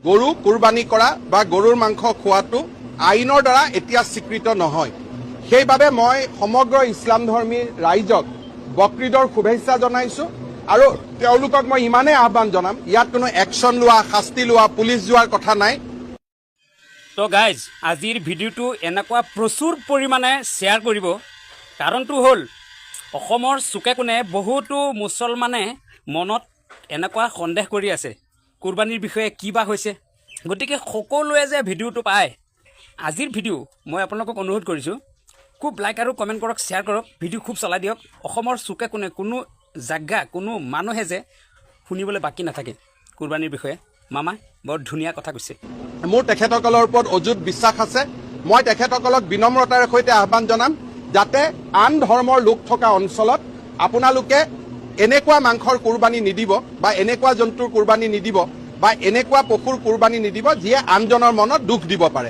গৰু কুৰবানী কৰা বা গৰুৰ মাংস খোৱাটো আইনৰ দ্বাৰা এতিয়া স্বীকৃত নহয়। সেইবাবে মই সমগ্ৰ ইছলাম ধৰ্মী ৰাইজক বকৰিদৰ শুভেচ্ছা জনাইছোঁ আৰু তেওঁলোকক মই ইমানেই আহ্বান জনাম, ইয়াত কোনো একশ্যন লোৱা, শাস্তি লোৱা, পুলিচ যোৱাৰ কথা নাই। তো গাইজ, আজিৰ ভিডিঅ'টো এনেকুৱা প্ৰচুৰ পৰিমাণে শ্বেয়াৰ কৰিব। কাৰণটো হ'ল অসমৰ চুকে কোণে বহুতো মুছলমানে মনত এনেকুৱা সন্দেহ কৰি আছে কুৰবানীৰ বিষয়ে কি বা হৈছে। গতিকে সকলোৱে যে ভিডিঅ'টো পায়, আজিৰ ভিডিঅ' মই আপোনালোকক অনুৰোধ কৰিছোঁ, খুব লাইক আৰু কমেণ্ট কৰক, শ্বেয়াৰ কৰক, ভিডিঅ' খুব চলাই দিয়ক। অসমৰ চুকে কোণে কোনো জাগা, কোনো মানুহে যে শুনিবলৈ বাকী নাথাকে কুৰবানীৰ বিষয়ে। মামা বৰ ধুনীয়া কথা কৈছে। মোৰ তেখেতসকলৰ ওপৰত অযুত বিশ্বাস আছে। মই তেখেতসকলক বিনম্ৰতাৰ সৈতে আহ্বান জনাম, যাতে আন ধৰ্মৰ লোক থকা অঞ্চলত আপোনালোকে এনেকুৱা মাংসৰ কুৰবানী নিদিব বা এনেকুৱা জন্তুৰ কুৰবানী নিদিব বা এনেকুৱা পশুৰ কুৰবানী নিদিব যিয়ে আনজনৰ মনত দুখ দিব পাৰে।